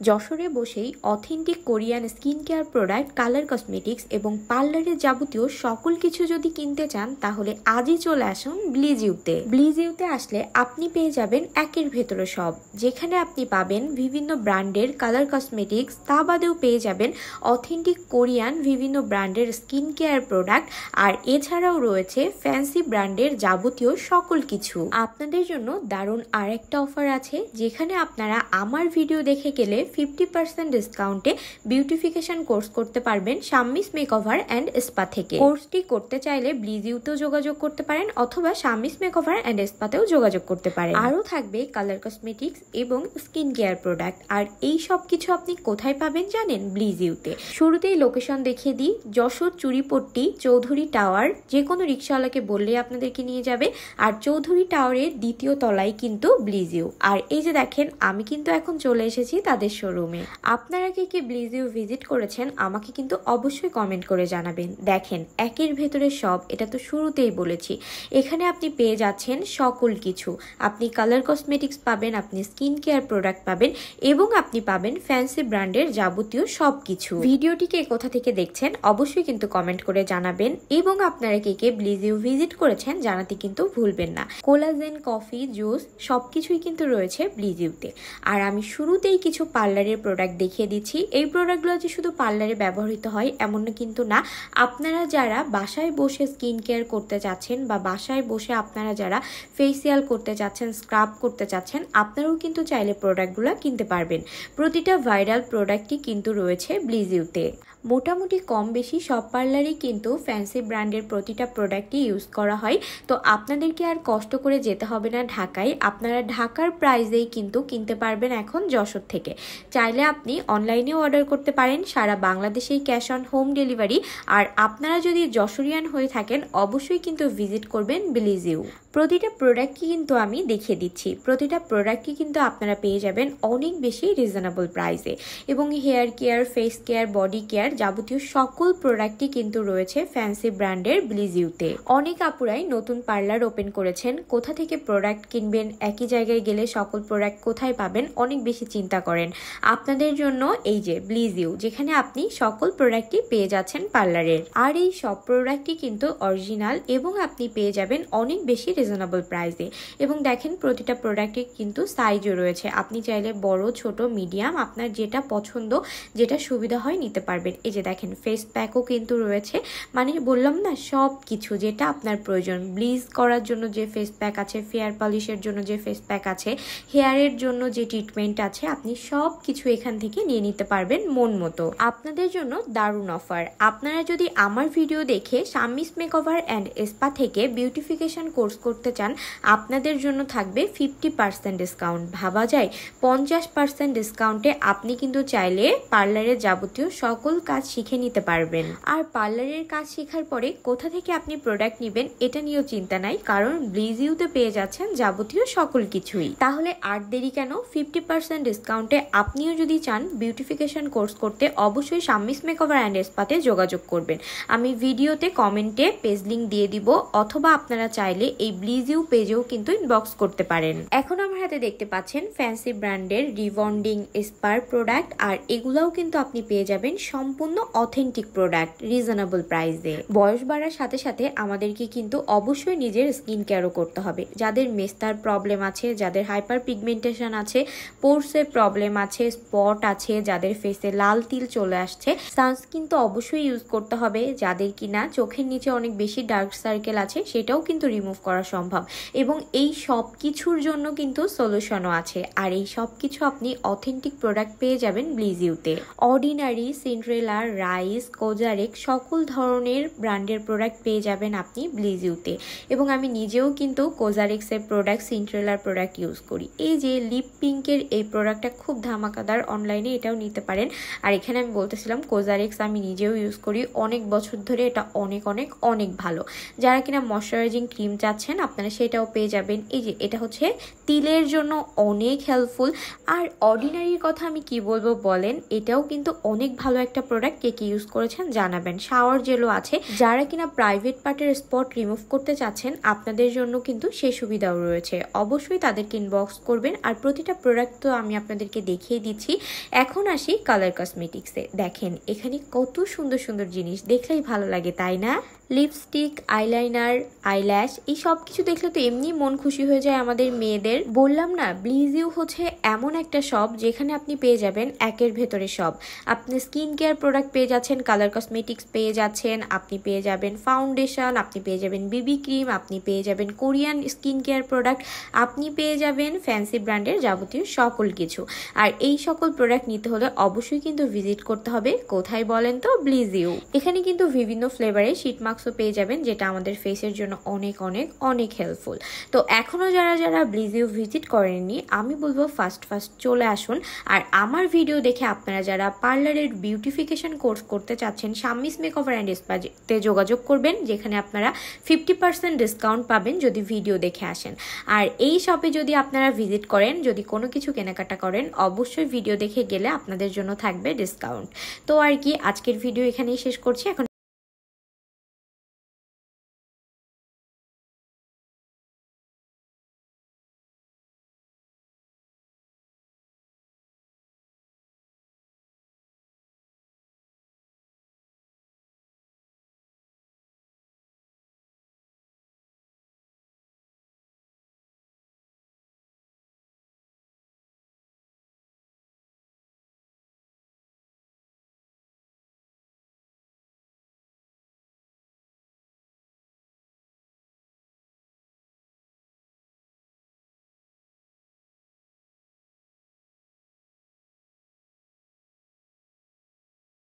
যশোরে বসেই authentic Korean skin care product, colour cosmetics এবং পার্লারের যাবতীয় সকল কিছু যদি কিনতে চান তাহলে আজই চলে আসুন ব্লিজিউতে। ব্লিজিউতে আসলে আপনি পেয়ে যাবেন একের ভেতরে সব, যেখানে আপনি পাবেন বিভিন্ন ব্র্যান্ডের কালার কসমেটিক্স, তা বাদেও পেয়ে যাবেন অথেন্টিক কোরিয়ান বিভিন্ন ব্র্যান্ডের স্কিন কেয়ার প্রোডাক্ট, আর এছাড়াও রয়েছে ফ্যান্সি ব্র্যান্ডের যাবতীয় সকল কিছু। আপনাদের জন্য দারুণ আরেকটা অফার আছে, যেখানে আপনারা আমার ভিডিও দেখে গেলে 50% ডিসকাউন্টে বিউটিফিকেশন কোর্স করতে পারবেন শাম্মিস মেকওভার অ্যান্ড স্পা থেকে। কোর্সটি করতে চাইলে ব্লিজিউতেও যোগাযোগ করতে পারেন অথবা শাম্মিস মেকওভার অ্যান্ড স্পাতেও যোগাযোগ করতে পারেন। আরও থাকবে কালার কসমেটিক্স এবং স্কিন কেয়ার প্রোডাক্ট। আর এই সব কিছু আপনি কোথায় পাবেন জানেন? ব্লিজিউতে। শুরুতেই লোকেশন দেখিয়ে দিই, যশোর চুরিপট্টি চৌধুরী টাওয়ার। যে কোনো রিক্সাওয়ালাকে বললে আপনাদেরকে নিয়ে যাবে। আর চৌধুরী টাওয়ারের দ্বিতীয় তলায় কিন্তু ব্লিজিউ। আর এই যে দেখেন, আমি কিন্তু এখন চলে এসেছি তাদের শোরুমে। আপনারা কি ব্লিজিউ ভিজিট করেছেন আমাকে কিন্তু অবশ্যই কমেন্ট করে জানাবেন। দেখেন, একের ভেতরে সব, এটা তো শুরুতেই বলেছি। এখানে আপনি পেয়ে যাচ্ছেন সকল কিছু। আপনি কালার কসমেটিক্স পাবেন, আপনি স্কিন কেয়ার প্রোডাক্ট পাবেন এবং আপনি পাবেন ফ্যান্সি ব্র্যান্ডের যাবতীয় সব কিছু। ভিডিওটিকে কোথা থেকে দেখছেন অবশ্যই কিন্তু কমেন্ট করে জানাবেন এবং আপনারা কে ব্লিজিউ ভিজিট করেছেন জানাতে কিন্তু ভুলবেন না। কোলাজেন, কফি, জুস সবকিছুই কিন্তু রয়েছে ব্লিজিউতে। আর আমি শুরুতেই কিছু পার্লারের প্রোডাক্ট দেখিয়ে দিচ্ছি। এই প্রোডাক্টগুলো যে শুধু পার্লারে ব্যবহৃত হয় এমন কিন্তু না। আপনারা যারা বাসায় বসে স্কিন কেয়ার করতে চাচ্ছেন বা বাসায় বসে আপনারা যারা ফেসিয়াল করতে চাচ্ছেন, স্ক্রাব করতে চাচ্ছেন, আপনারাও কিন্তু চাইলে প্রোডাক্টগুলো কিনতে পারবেন। প্রতিটা ভাইরাল প্রোডাক্টই কিন্তু রয়েছে ব্লিজিউতে। মোটামুটি কম বেশি সব পার্লারই কিন্তু ফ্যান্সি ব্র্যান্ডের প্রতিটা প্রোডাক্টই ইউজ করা হয়। তো আপনাদেরকে আর কষ্ট করে যেতে হবে না ঢাকায়। আপনারা ঢাকার প্রাইসেই কিন্তু কিনতে পারবেন এখন যশোর থেকে। চাইলে আপনি অনলাইনেও অর্ডার করতে পারেন, সারা বাংলাদেশেই ক্যাশ অন হোম ডেলিভারি। আর আপনারা যদি যশোরিয়ান হয়ে থাকেন অবশ্যই কিন্তু ভিজিট করবেন ব্লিজিউ। প্রতিটা প্রোডাক্টই কিন্তু আমি দেখিয়ে দিচ্ছি। প্রতিটা প্রোডাক্টই কিন্তু আপনারা পেয়ে যাবেন অনেক বেশি রিজনেবল প্রাইসে। এবং hair care, face care, body care যাবতীয় সকল প্রোডাক্টই কিন্তু রয়েছে ফ্যান্সি ব্র্যান্ডের ব্লিজিউতে। অনেক আপুরাই নতুন পার্লার ওপেন করেছেন, কোথা থেকে প্রোডাক্ট কিনবেন, একই জায়গায় গেলে সকল প্রোডাক্ট কোথায় পাবেন অনেক বেশি চিন্তা করেন। আপনাদের জন্য এই যে ব্লিজিউ, যেখানে আপনি সকল প্রোডাক্টই পেয়ে যাচ্ছেন পার্লারের। আর এই সব প্রোডাক্টই কিন্তু অরিজিনাল এবং আপনি পেয়ে যাবেন অনেক বেশি রিজনেবল প্রাইসে। এবং দেখেন, প্রতিটা প্রোডাক্টে কিন্তু সাইজও রয়েছে। আপনি চাইলে বড়, ছোট, মিডিয়াম, আপনার যেটা পছন্দ, যেটা সুবিধা হয় নিতে পারবেন। এই যে দেখেন, ফেস প্যাকও কিন্তু রয়েছে। মানে বললাম না, সব কিছু যেটা আপনার প্রয়োজন। ব্লিচ করার জন্য যে ফেস প্যাক আছে, ফেয়ার পলিশের জন্য যে ফেস প্যাক আছে, হেয়ারের জন্য যে ট্রিটমেন্ট আছে, আপনি সব কিছু এখান থেকে নিয়ে নিতে পারবেন মন মতো। আপনাদের জন্য দারুণ অফার। আপনারা যদি আমার ভিডিও দেখে শাম্মিস মেকওভার অ্যান্ড স্পা থেকে বিউটিফিকেশন কোর্স করতে চান, আপনাদের জন্য থাকবে 50% ডিসকাউন্ট। ভাবা যায়, 50% ডিসকাউন্টে আপনি কিন্তু চাইলে পার্লারের যাবতীয় সকল কাজ শিখে নিতে পারবেন। আর পার্লারের কাজ শেখার পরে কোথা থেকে আপনি প্রোডাক্ট নেবেন এটা নিয়েও চিন্তা নাই, কারণ ব্লিজিউতে পেয়ে যাচ্ছেন যাবতীয় সকল কিছুই। তাহলে আর দেরি কেন? 50% ডিসকাউন্টে আপনিও যদি চান বিউটিফিকেশন কোর্স করতে, অবশ্যই শাম্মিস মেকওভার অ্যান্ড স্পাতে যোগাযোগ করবেন। আমি ভিডিওতে কমেন্টে পেজ লিঙ্ক দিয়ে দিব, অথবা আপনারা চাইলে এই ব্লিজিউ পেজেও কিন্তু ইনবক্স করতে পারেন। এখন আমার হাতে দেখতে পাচ্ছেন ফ্যান্সি ব্র্যান্ডের রিবন্ডিং স্পার প্রোডাক্ট। আর এগুলাও কিন্তু আপনি পেয়ে যাবেন সম্পূর্ণ অথেন্টিক প্রোডাক্ট রিজনেবল প্রাইসে। বয়স বাড়ার সাথে সাথে আমাদেরকে কিন্তু অবশ্যই নিজের স্কিন কেয়ারও করতে হবে। যাদের মেস্তার প্রবলেম আছে, যাদের হাইপার পিগমেন্টেশন আছে, পোর্সের প্রবলেম আছে, স্পট আছে, যাদের ফেসে লাল তিল চলে আসছে, সানস্ক্রিন তো অবশ্যই ইউজ করতে হবে। যাদের কিনা চোখের নিচে অনেক বেশি ডার্ক সার্কেল আছে, সেটাও কিন্তু রিমুভ করা সম্ভব। এবং এই সব কিছুর জন্য কিন্তু সলিউশনও আছে। আর এই সব কিছু আপনি অথেন্টিক প্রোডাক্ট পেয়ে যাবেন ব্লিজিউতে। অর্ডিনারি, সিন্ড্রেলা, রাইস, কোজারেক সকল ধরনের ব্র্যান্ডের প্রোডাক্ট পেয়ে যাবেন আপনি ব্লিজিউতে। এবং আমি নিজেও কিন্তু কোজারেক্সের প্রোডাক্ট, সিন্ড্রেলার প্রোডাক্ট ইউজ করি। এই যে লিপ পিঙ্কের এই প্রোডাক্টটা খুব ধামাকাদার, অনলাইনে এটাও নিতে পারেন। আর এখানে আমি বলতেছিলাম কোজারেক্স আমি নিজেও ইউজ করি অনেক বছর ধরে। এটা অনেক অনেক অনেক ভালো। যারা কিনা ময়শ্চারাইজিং ক্রিম চাচ্ছেন চাচ্ছেন আপনারা সেটাও পেয়ে যাবেন। এই যে এটা হচ্ছে তিলের জন্য অনেক হেল্পফুল। আর অর্ডিনারির কথা আমি কি বলবো বলেন, এটাও কিন্তু অনেক ভালো একটা প্রোডাক্ট। কে কি ইউজ করেছেন জানাবেন। শাওয়ার জেলও আছে, যারা কিনা প্রাইভেট পার্টের স্পট রিমুভ করতে চাচ্ছেন আপনাদের জন্য কিন্তু সেই সুবিধাও রয়েছে। অবশ্যই তাদেরকে ইনবক্স করবেন। আর প্রতিটা প্রোডাক্ট তো আমি আপনাদেরকে দেখিয়ে দিচ্ছি। এখন আসি কালার কসমেটিক্সে। দেখেন এখানে কত সুন্দর সুন্দর জিনিস, দেখলেই ভালো লাগে তাই না? লিপস্টিক, আইলাইনার, আইল্যাশ, এই সব কিছু দেখলে তো এমনি মন খুশি হয়ে যায় আমাদের মেয়েদের। বললাম না, ব্লিজিউ হচ্ছে এমন একটা শপ যেখানে আপনি পেয়ে যাবেন একের ভেতরে সব। আপনি স্কিন কেয়ার প্রোডাক্ট পেয়ে যাচ্ছেন, কালার কসমেটিক্স পেয়ে যাচ্ছেন, আপনি পেয়ে যাবেন ফাউন্ডেশন, আপনি পেয়ে যাবেন বিবি ক্রিম, আপনি পেয়ে যাবেন কোরিয়ান স্কিন কেয়ার প্রোডাক্ট, আপনি পেয়ে যাবেন ফ্যান্সি ব্র্যান্ডের যাবতীয় সকল কিছু। আর এই সকল প্রোডাক্ট নিতে হলে অবশ্যই কিন্তু ভিজিট করতে হবে কোথায় বলেন তো? ব্লিজিউ। এখানে কিন্তু বিভিন্ন ফ্লেভারে শীট মাস্কও পেয়ে যাবেন, যেটা আমাদের ফেসের জন্য অনেক অনেক অনেক হেল্পফুল। তো এখনও যারা ব্লিজিউ ভিজিট করেননি, আমি বলবো ফার্স্ট চলে আসুন। আর আমার ভিডিও দেখে আপনারা যারা পার্লারের বিউটিফিকেশন কোর্স করতে চাচ্ছেন, শাম্মিস মেকওভার অ্যান্ড স্পাতে যোগাযোগ করবেন, যেখানে আপনারা 50% ডিসকাউন্ট পাবেন যদি ভিডিও দেখে আসেন। আর এই শপে যদি আপনারা ভিজিট করেন, যদি কোনো কিছু কেনাকাটা করেন, অবশ্যই ভিডিও দেখে গেলে আপনাদের জন্য থাকবে ডিসকাউন্ট। তো আর কি, আজকের ভিডিও এখানেই শেষ করছি। এখন